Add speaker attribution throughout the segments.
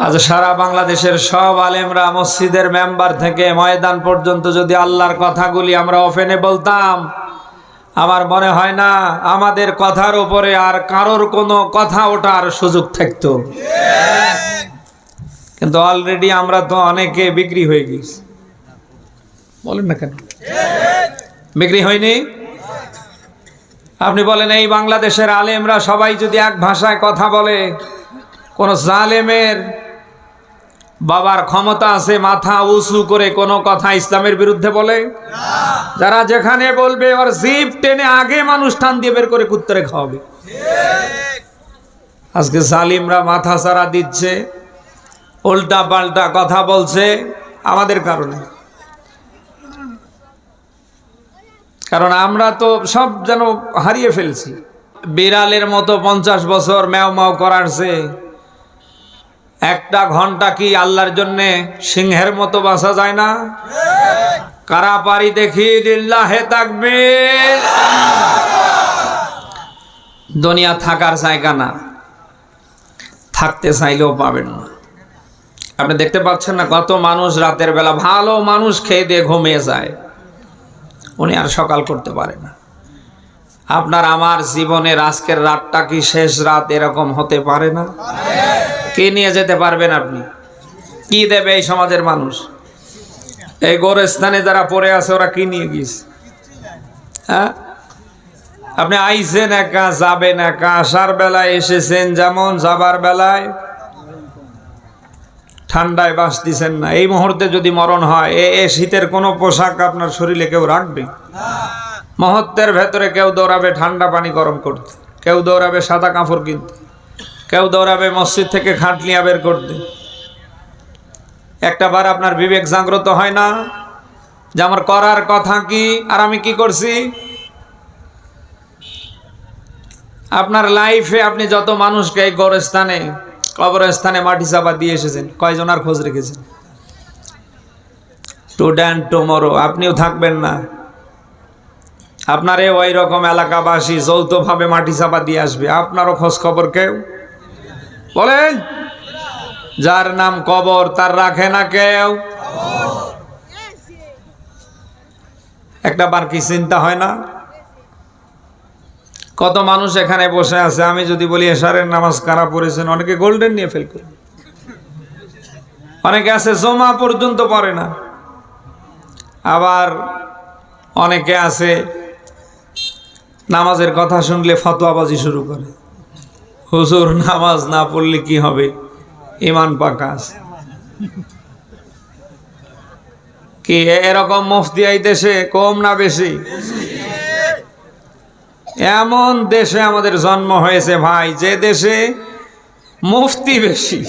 Speaker 1: আজ সারা বাংলাদেশের সব আলেমরা মসজিদের মেম্বার থেকে ময়দান পর্যন্ত যদি আল্লাহর কথাগুলি আমরা ওপেনে বলতাম, আমার মনে হয় না আমাদের কথার উপরে আর কারোর কোনো কথা ওঠার সুযোগ থাকতো। কিন্তু অলরেডি আমরা তো অনেকে বিক্রি হয়ে গেছি। বলেন না কেন বিক্রি হয়নি? আপনি বলেন এই বাংলাদেশের আলেমরা সবাই যদি এক ভাষায় কথা বলে, কোন জালেমের বাবার ক্ষমতা আছে মাথা উঁচু করে কোনো কথা ইসলামের বিরুদ্ধে বলে? যারা যেখানে বলবে ওর জিভ টেনে আগে মানুষ টান দিয়ে বের করে কুত্তরে খাওয়াবে। আজকে জালিমরা মাথা ছাড়া দিচ্ছে, উল্টা পাল্টা কথা বলছে আমাদের কারণে। কারণ আমরা তো সব যেন হারিয়ে ফেলছি। বিড়ালের মতো 50 বছর ম্যাও ম্যাও করার চেয়ে একটা ঘন্টা কি আল্লাহর জন্যে সিংহের মতো বাঁচা যায় না? কারা পারি দেখি লিল্লাহে তাকবীর। দুনিয়া থাকার জায়গা না, থাকতে চাইলেও পাবেন না। আপনি দেখতে পাচ্ছেন না কত মানুষ রাতের বেলা ভালো মানুষ খেয়ে দিয়ে ঘুমিয়ে যায়, উনি আর সকাল করতে পারে না। আপনার আমার জীবনের আজকের রাতটা কি শেষ রাত এরকম হতে পারে না? কে নিয়ে যেতে পারবেন আপনি? কি দেবে এই সমাজের মানুষ? এই গোরস্থানে যারা পড়ে আছে ওরা কি নিয়ে গিয়েছে? হ্যাঁ, আপনি আইছেন একা, যাবেন একা। আসার বেলায় এসেছেন যেমন, যাবার বেলায় ঠান্ডায় বাঁচতেছেন না। এই মুহূর্তে যদি মরণ হয়, এ শীতের কোনো পোশাক আপনার শরীরে কেউ রাখবে? মুহূর্তের ভেতরে কেউ দৌড়াবে ঠান্ডা পানি গরম করতে, কেউ দৌড়াবে সাদা কাপড় কিনতে, কেউ দৌড়াবে মসজিদ থেকে খাটলিয়া বের করতে। একটা বার আপনার বিবেক জাগ্রত হয় না যে আমার করার কথা কি আর আমি কি করছি? আপনার লাইফে আপনি যত মানুষকে এই গোরস্থানে কবরস্থানে মাটি চাপা দিয়ে এসেছেন, কয়জন আর খোঁজ রেখেছেন? টুডে অ্যান্ড টুমরো আপনিও থাকবেন না। আপনারে ওই রকম এলাকাবাসী যৌথভাবে মাটি চাপা দিয়ে আসবে, আপনারও খোঁজ খবর কেউ বলেন? যার নাম কবর তার রাখে না কেউ। একটা বার কি চিন্তা হয় না? কত মানুষ এখানে বসে আছে, আমি যদি বলি এশারের নামাজ কারা পড়েছেন, অনেকে গোল্ডেন নিয়ে ফেল করে, অনেকে আছে জমা পর্যন্ত পড়ে না, আবার অনেকে আছে নামাজের কথা শুনলে ফতোয়াবাজি শুরু করে। হুজুর নামাজ না পড়লে কি হবে, ইমান পাকা আছে কি? এরকম মুফতি এই দেশে কম না বেশি? এমন দেশে আমাদের জন্ম হয়েছে ভাই, যে দেশে মুফতি বেশি,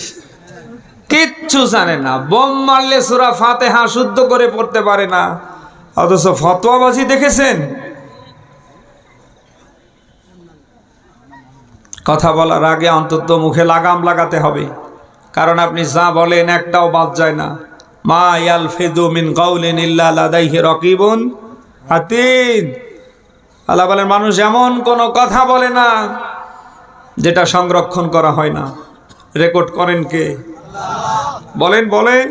Speaker 1: কিচ্ছু জানে না, বোম মারলে সূরা ফাতিহা শুদ্ধ করে পড়তে পারে না, অথচ ফতোয়াবাজি দেখেছেন? কথা বলার আগে অন্তত মুখে লাগাম লাগাতে হবে, কারণ আপনি যা বলেন একটাও বাদ যায় না। মা ইয়ালফিযু মিন কাউলিন ইল্লা লাদাইহি রাকিবুন আতীদ। আল্লাহ বলেন মানুষ এমন কোনো কথা বলে না যেটা সংরক্ষণ করা হয় না। রেকর্ড করেন কে? বলেন বলেন।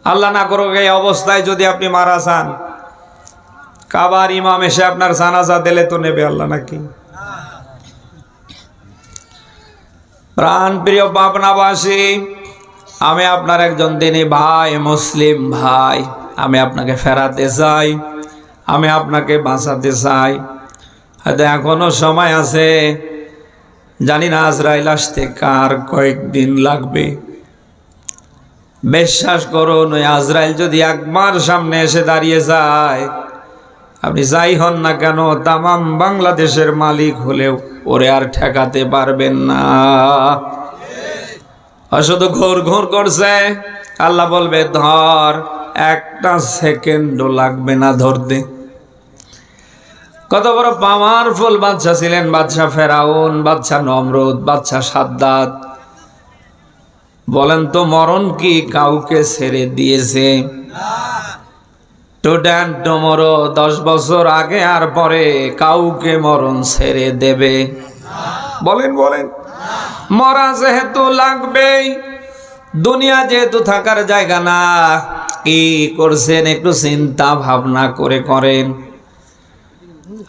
Speaker 1: আল্লাহ না করুক এই অবস্থায় যদি আপনি মারা যান, কাবার ইমাম এসে আপনার জানাজা দিলে তো নেবে আল্লাহ নাকি? প্রাণ প্রিয় পাবনাবাসী, আমি আপনার একজন দিনী ভাই, মুসলিম ভাই। আমি আপনাকে ফেরাতে চাই, আমি আপনাকে বাঁচাতে চাই। হয়তো এখনো সময় আছে, জানি না আজরাইল আসতে কার কয়েকদিন লাগবে। বিশ্বাস করুন, ওই আজরাইল যদি একবার সামনে এসে দাঁড়িয়ে যায়, আপনি যাই হন না কেন, তামাম বাংলাদেশের মালিক হলেও ওরে আর ঠেকাতে পারবেন না। শুধু ঘোর ঘোর করছে, আল্লাহ বলবে ধর, একটা সেকেন্ডও লাগবে না ধরতে। কত বড় পাওয়ারফুল বাদশা ছিলেন বাদশা ফেরাউন, বাদশা নমরুদ, বাদশা সাদ্দাত। বলেন তো মরণ কি কাউকে ছেড়ে দিয়েছে? টুডে অ্যান্ড টুমরো 10 বছর আগে আর পরে কাউকে মরণ ছেড়ে দেবে? বলেন বলেন। মরা যেহেতু লাগবেই, দুনিয়া যেহেতু থাকার জায়গা না, কি করছেন একটু চিন্তা ভাবনা করে করেন।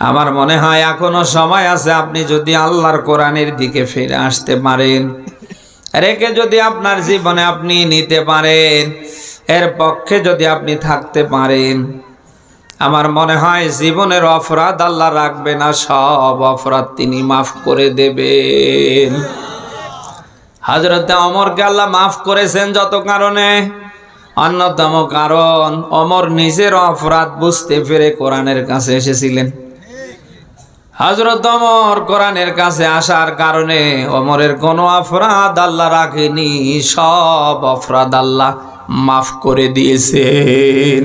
Speaker 1: আমার মনে হয় এখনো সময় আছে, আপনি যদি আল্লাহর কোরআনের দিকে ফিরে আসতে পারেন, রেখে যদি আপনার জীবনে আপনি নিতে পারেন, এর পক্ষে যদি আপনি থাকতে পারেন, আমার মনে হয় জীবনের অপরাধ আল্লাহ রাখবে না, সব অপরাধ তিনি মাফ করে দেবেন। হযরত ওমরকে আল্লাহ মাফ করেছেন যত কারণে, অন্যতম কারণ ওমর নিজের অপরাধ বুঝতে পেরে কোরআনের কাছে এসেছিলেন। হযরত ওমর কোরআনের কাছে আসার কারণে ওমরের কোনো অপরাধ আল্লাহ রাখেনি, সব অপরাধ আল্লাহ মাফ করে দিয়েছেন।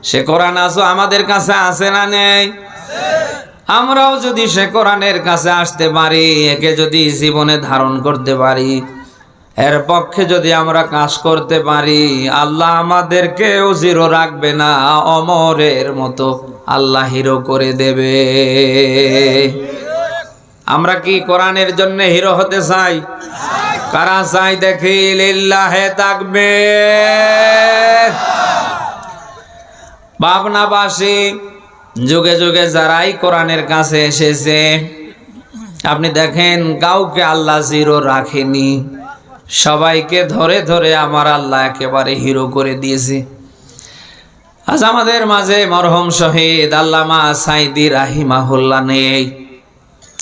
Speaker 1: সে কোরআন আজও আমাদের কাছে আছে না নেই? আমরাও যদি সে কোরআনের কাছে আসতে পারি, একে যদি জীবনে ধারণ করতে পারি, এর পক্ষে যদি আমরা কাজ করতে পারি, আল্লাহ আমাদেরকেও জিরো রাখবে না, ওমরের মতো আল্লাহ হিরো করে দেবে। আমরা কি কোরআনের জন্য হিরো হতে চাই? কারা চাই দেখি লিল্লাহে তাকবীর। পাবনাবাসী যুগে যুগে যারাই কোরআনের কাছে এসেছে, আপনি দেখেন কাউকে আল্লাহ জিরো রাখেনি, সবাইকে ধরে ধরে আমার আল্লাহ একেবারে হিরো করে দিয়েছে। আজ আমাদের মাঝে মরহুম শহীদ আল্লামা সাইদি রাহিমাহুল্লাহ নেই।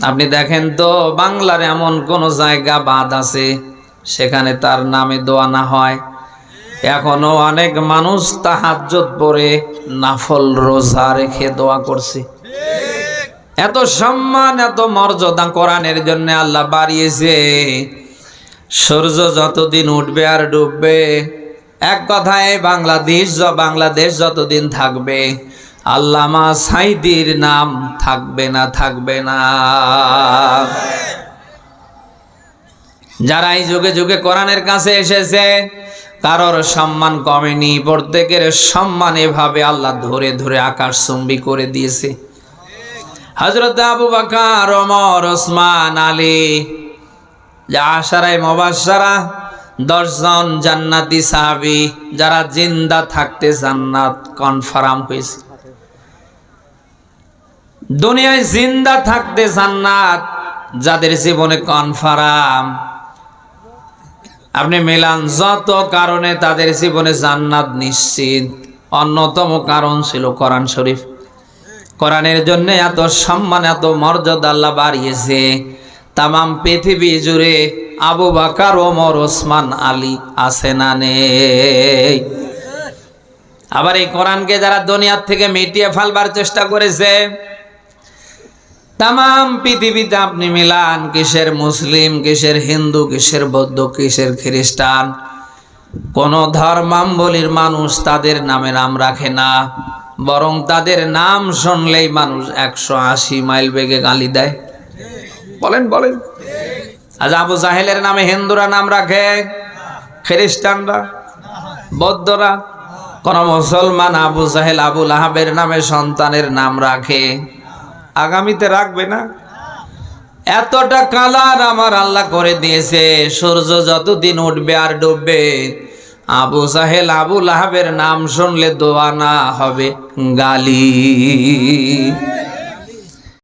Speaker 1: আপনি দেখেন তো বাংলার এমন কোন জায়গা বাদ আছে সেখানে তার নামে দোয়া না হয়? এখনো অনেক মানুষ তাহাজ্জুদ পড়ে নাফল রোজা রেখে দোয়া করছে। এত সম্মান এত মর্যাদা কোরআনের জন্য আল্লাহ বাড়িয়েছে। সূর্য যতদিন উঠবে আর ডুববে, এক কথায় বাংলাদেশ যতদিন থাকবে, আল্লামা সাইদির নাম থাকবে না, থাকবে না। যারা এই যুগে যুগে কোরআনের কাছে এসেছে, কারোর সম্মান কমেনি, প্রত্যেকের সম্মান এভাবে আল্লাহ ধরে ধরে আকাশচুম্বী করে দিয়েছে। হযরত আবু বকর, ওমর, ওসমান, আলী, আশারায়ে মুবাশশারা 10 জন জান্নাতি সাহাবী, যারা জিন্দা থাকতে জান্নাত কনফার্ম হয়েছে। দুনিয়ায় জিন্দা থাকতে জান্নাত যাদের জীবনে কনফার্ম, আপনি মেলান যত কারণে তাদের জীবনে জান্নাত নিশ্চিত, অন্যতম কারণ ছিল কোরআন শরীফ। কোরআনের জন্য এত সম্মান এত মর্যাদা আল্লাহ বাড়িয়েছে। তামাম পৃথিবী জুড়ে আবু বকর, ওমর, ওসমান, আলী আছে না নেই? আবার এই কোরআনকে যারা দুনিয়ার থেকে মিটিয়ে ফেলবার চেষ্টা করেছে, তামাম পৃথিবীতে আপনি মিলান, কিসের মুসলিম, কিসের হিন্দু, কিসের বৌদ্ধ, কিসের খ্রিস্টান, কোন ধর্মাবলীর মানুষ তাদের নামে নাম রাখে না, বরং তাদের নাম শুনলেই মানুষ 180 মাইল বেগে গালি দেয়। বলেন বলেন। আজ আবু জাহেলের নামে হিন্দুরা নাম রাখে, খ্রিস্টানরা, বৌদ্ধরা? কোন মুসলমান আবু জাহেল, আবু লাহাবের নামে সন্তানের নাম রাখে? আগামীতে রাখবে না। এতটা কালার আমার আল্লাহ করে দিয়েছে, সূর্য যতদিন উঠবে আর ডুববে, আবু জাহেল, আবু লাহাবের নাম শুনলে দোয়া না হবে গালি।